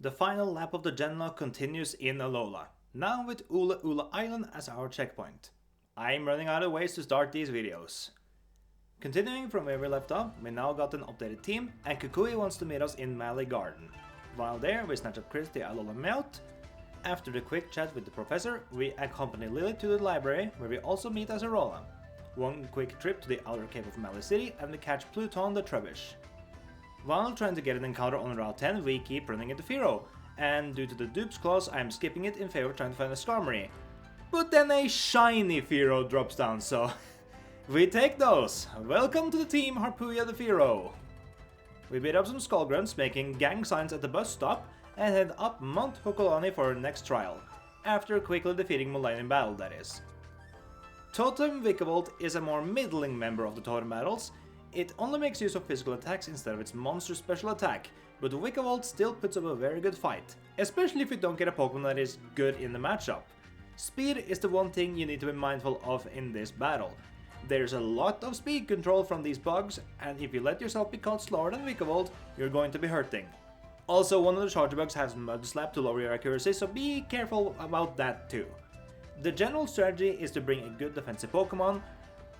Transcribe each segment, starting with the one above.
The final lap of the Genlocke continues in Alola, now with Ula Ula Island as our checkpoint. I'm running out of ways to start these videos. Continuing from where we left off, we now got an updated team, and Kukui wants to meet us in Mali Garden. While there, we snatch up Chris the Alola Melt. After the quick chat with the professor, we accompany Lily to the library, where we also meet Azarola. One quick trip to the outer cave of Mali City, and we catch Pluton the Trebuch. While trying to get an encounter on Route 10, we keep running into Firo, and due to the dupes clause, I'm skipping it in favor of trying to find a Skarmory. But then a shiny Firo drops down, so we take those. Welcome to the team, Harpooya the Firo. We beat up some Skullgrunts, making gang signs at the bus stop, and head up Mount Hokolani for our next trial, after quickly defeating Mulan in battle, that is. Totem Vikavolt is a more middling member of the Totem battles. It only makes use of physical attacks instead of its monster special attack, but Vikavolt still puts up a very good fight, especially if you don't get a Pokemon that is good in the matchup. Speed is the one thing you need to be mindful of in this battle. There's a lot of speed control from these bugs, and if you let yourself be caught slower than Vikavolt, you're going to be hurting. Also, one of the charger bugs has Mud Slap to lower your accuracy, so be careful about that too. The general strategy is to bring a good defensive Pokemon,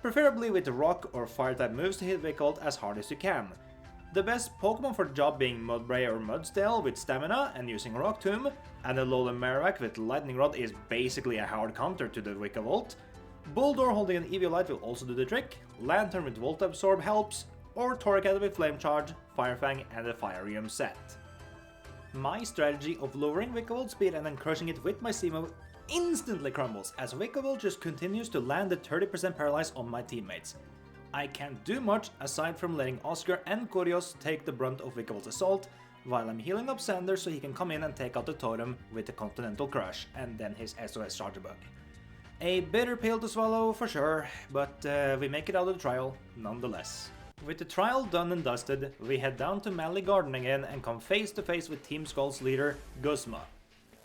preferably with rock or fire type moves to hit Vikavolt as hard as you can. The best Pokemon for the job being Mudbray or Mudstale with stamina and using Rock Tomb, and Alola Marowak with Lightning Rod is basically a hard counter to the Vikavolt. Bulldor holding an Eviolite will also do the trick, Lantern with Volt Absorb helps, or Torracat with Flame Charge, Firefang and the Firerium set. My strategy of lowering Vikavolt's speed and then crushing it with my C-move instantly crumbles as Vikavolt just continues to land the 30% paralyze on my teammates. I can't do much aside from letting Oscar and Curios take the brunt of Vikavolt's assault, while I'm healing up Sander so he can come in and take out the totem with the Continental Crush and then his SOS Charger Bug. A bitter pill to swallow for sure, but we make it out of the trial nonetheless. With the trial done and dusted, we head down to Mali Garden again and come face to face with Team Skull's leader, Guzma.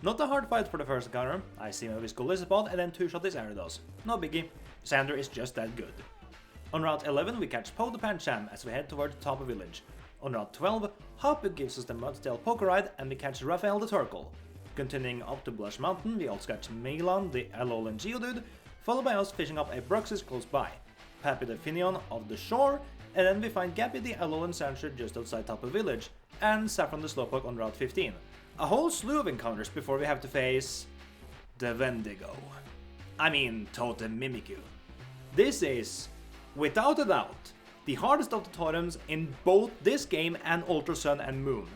Not a hard fight for the first encounter. I see him with his Golisopod and then two-shot his Ariados. No biggie, Sander is just that good. On Route 11 we catch Po the Pancham as we head towards Tapu Village. On Route 12, Hapu gives us the Mudstale Pokeride and we catch Raphael the Turtle. Continuing up to Blush Mountain, we also catch Milan the Alolan Geodude, followed by us fishing up a Bruxus close by, Pappy the Finion of the shore, and then we find Gappy the Alolan Sandshrew just outside Tapu Village, and Saffron the Slowpoke on Route 15. A whole slew of encounters before we have to face the Wendigo. I mean Totem Mimikyu. This is, without a doubt, the hardest of the totems in both this game and Ultra Sun and Moon.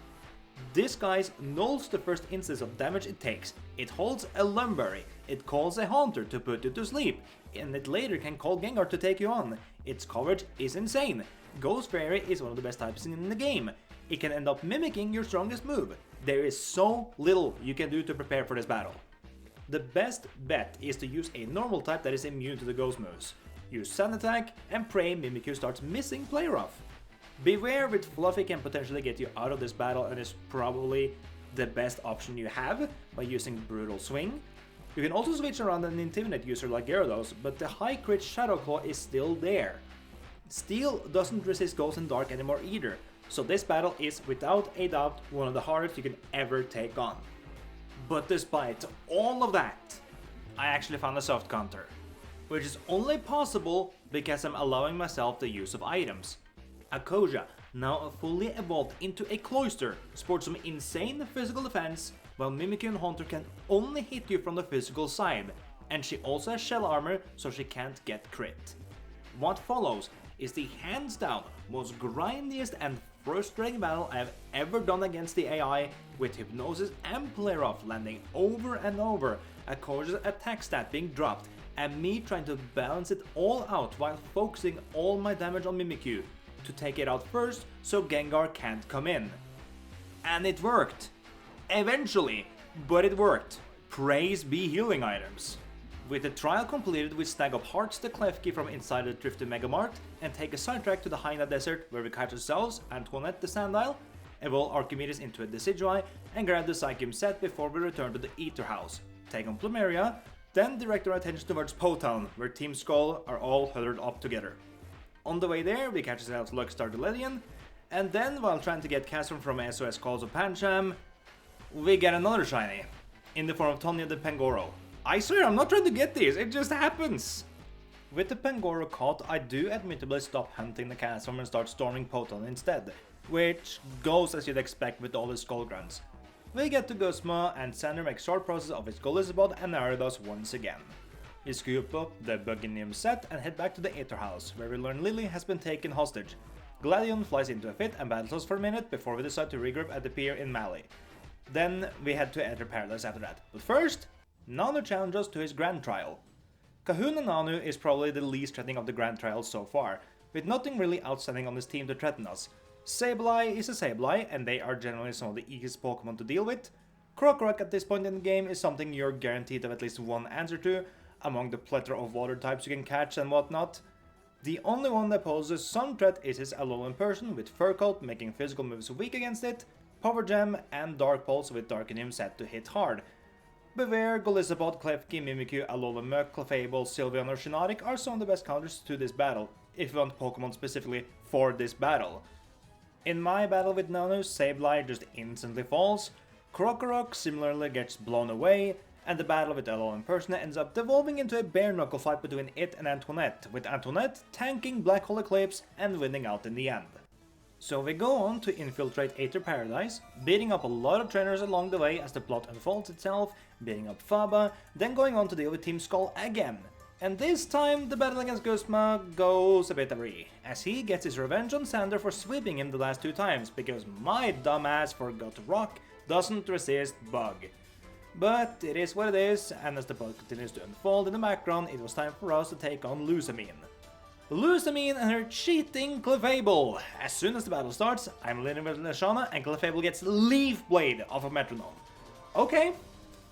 This guy nulls the first instance of damage it takes, it holds a Lumberry, it calls a Haunter to put you to sleep, and it later can call Gengar to take you on. Its coverage is insane. Ghost Fairy is one of the best types in the game. It can end up mimicking your strongest move. There is so little you can do to prepare for this battle. The best bet is to use a normal type that is immune to the ghost moves. Use Sand Attack and pray Mimikyu starts missing Play Rough. Beware with Fluffy can potentially get you out of this battle and is probably the best option you have by using Brutal Swing. You can also switch around an Intimidate user like Gyarados, but the high crit Shadow Claw is still there. Steel doesn't resist Ghost and Dark anymore either, so this battle is without a doubt one of the hardest you can ever take on. But despite all of that, I actually found a soft counter, which is only possible because I'm allowing myself the use of items. Akoja, now fully evolved into a Cloyster, sports some insane physical defense, while Mimikyu and Haunter can only hit you from the physical side, and she also has shell armor so she can't get crit. What follows is the hands down most grindiest and frustrating battle I have ever done against the AI, with Hypnosis and Play Rough landing over and over, Akoja's attack stat being dropped, and me trying to balance it all out while focusing all my damage on Mimikyu to take it out first so Gengar can't come in. And it worked. Eventually, but it worked. Praise be healing items. With the trial completed, we snag up Hearts the Klefki from inside the Thrifty Mega Mart and take a sidetrack to the Haina Desert where we catch ourselves Antoinette the Sandile, evolve Archimedes into a Decidueye, and grab the Psychium set before we return to the Ether House, take on Plumeria, then direct our attention towards Po Town where Team Skull are all huddled up together. On the way there, we catch ourselves Luckstar the Ledian, and then while trying to get Castron from SOS Calls of Pancham, we get another shiny, in the form of Tonya the Pangoro. I swear, I'm not trying to get these, it just happens! With the Pangoro caught, I do admittedly stop hunting the Chasm and start storming Poton instead, which goes as you'd expect with all the skull grunts. We get to Guzma and Sander makes short process of his Golisabot and Narados once again. We scoop up the Buginium set and head back to the Aether House, where we learn Lily has been taken hostage. Gladion flies into a fit and battles us for a minute before we decide to regroup at the pier in Mali. Then we head to Aether Paradise after that. But first, Nanu challenges us to his Grand Trial. Kahuna Nanu is probably the least threatening of the Grand Trials so far, with nothing really outstanding on his team to threaten us. Sableye is a Sableye, and they are generally some of the easiest Pokemon to deal with. Krokorok at this point in the game is something you're guaranteed of at least one answer to, among the plethora of water types you can catch and whatnot. The only one that poses some threat is his Alola in person, with Fur Coat making physical moves weak against it, Power Gem, and Dark Pulse with Darkinium set to hit hard. Beware, Golisabot, Klefki, Mimikyu, Alola Muk, Clefable, Sylveon or Shiinotic are some of the best counters to this battle, if you want Pokemon specifically for this battle. In my battle with Nanu, Sableye just instantly falls, Krokorok similarly gets blown away, and the battle with Alola in person ends up devolving into a bare knuckle fight between it and Antoinette, with Antoinette tanking Black Hole Eclipse and winning out in the end. So we go on to infiltrate Aether Paradise, beating up a lot of trainers along the way as the plot unfolds itself, beating up Faba, then going on to deal with Team Skull again. And this time the battle against Guzma goes a bit awry, as he gets his revenge on Sander for sweeping him the last 2 times, because my dumbass forgot Rock doesn't resist Bug. But it is what it is, and as the plot continues to unfold in the background, it was time for us to take on Lusamine. Lusamine and her cheating Clefable! As soon as the battle starts, I'm leading with Lashana and Clefable gets Leaf Blade off of Metronome. Okay,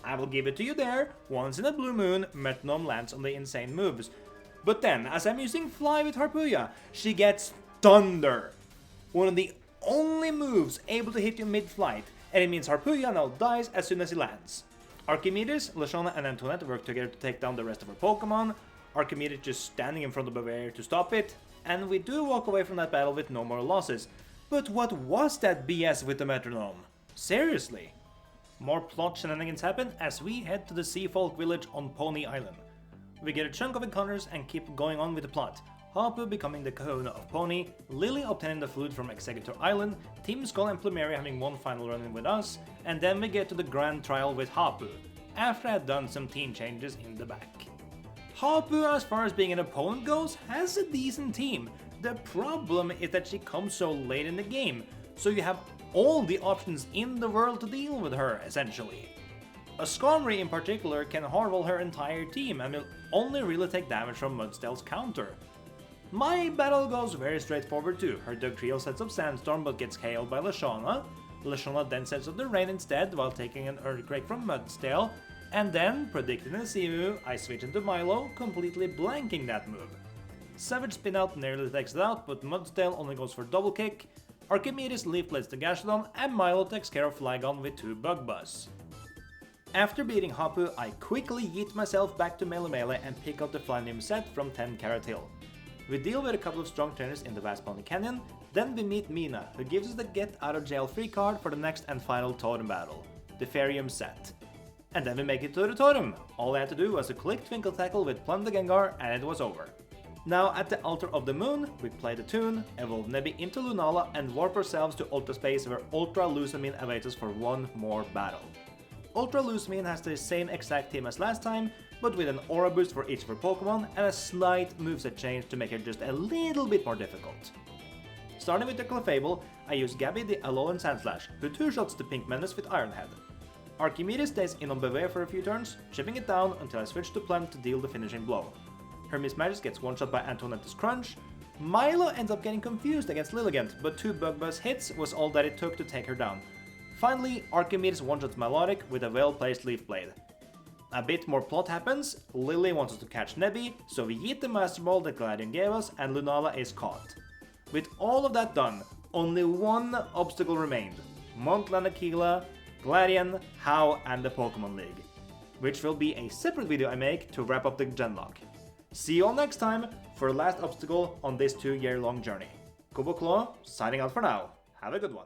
I will give it to you there, once in a blue moon, Metronome lands on the insane moves. But then, as I'm using Fly with Harpooya, she gets Thunder! One of the only moves able to hit you mid-flight, and it means Harpooya now dies as soon as he lands. Archimedes, Lashana and Antoinette work together to take down the rest of her Pokemon, Archimedes just standing in front of Bavaria to stop it, and we do walk away from that battle with no more losses. But what was that BS with the Metronome? Seriously? More plot shenanigans happen as we head to the Sea Folk village on Pony Island. We get a chunk of encounters and keep going on with the plot. Hapu becoming the Kahuna of Pony, Lily obtaining the flute from Executor Island, Team Skull and Plumeria having one final run-in with us, and then we get to the Grand Trial with Hapu, after I had done some team changes in the back. Hapu, as far as being an opponent goes, has a decent team. The problem is that she comes so late in the game, so you have all the options in the world to deal with her, essentially. A Skarmory in particular can horrible her entire team and will only really take damage from Mudstell's counter. My battle goes very straightforward too. Her Dugtrio sets up Sandstorm but gets KO'd by Lashana. Lashana then sets up the Rain instead while taking an Earthquake from Mudstale, and then, predicting a Sea-Move, I switch into Milo, completely blanking that move. Savage Spin Out nearly takes it out, but Mudstale only goes for double kick. Archimedes Leaf Blades to Gastrodon, and Milo takes care of Flygon with 2 Bug Buzz. After beating Hapu, I quickly yeet myself back to Melee and pick up the Flanium set from 10 Carrot Hill. We deal with a couple of strong trainers in the Vast Pony Canyon, then we meet Mina, who gives us the Get Out of Jail Free card for the next and final Totem battle, the Ferium set. And then we make it to the Totem. All I had to do was to click Twinkle Tackle with Plum the Gengar and it was over. Now at the Altar of the Moon, we play the tune, evolve Nebby into Lunala and warp ourselves to Ultra Space where Ultra Lusamine awaits us for one more battle. Ultra Lusamine has the same exact team as last time, but with an aura boost for each of her Pokemon and a slight moveset change to make it just a little bit more difficult. Starting with the Clefable, I use Gabby the Alolan Sandslash, who 2-shots the Pink Menace with Iron Head. Archimedes stays in on Bevere for a few turns, chipping it down until I switch to Plum to deal the finishing blow. Her Miss Magic gets one-shot by Antoinette's Crunch. Milo ends up getting confused against Lilligant, but 2 Bug Buzz hits was all that it took to take her down. Finally, Archimedes one-shots Milotic with a well-placed Leaf Blade. A bit more plot happens, Lily wants us to catch Nebby, so we yeet the Master Ball that Gladion gave us and Lunala is caught. With all of that done, only one obstacle remained, Montland Aquila, Gladion, How and the Pokemon League, which will be a separate video I make to wrap up the Genlocke. See you all next time for the last obstacle on this 2-year-long journey. Kuboklo, signing out for now. Have a good one.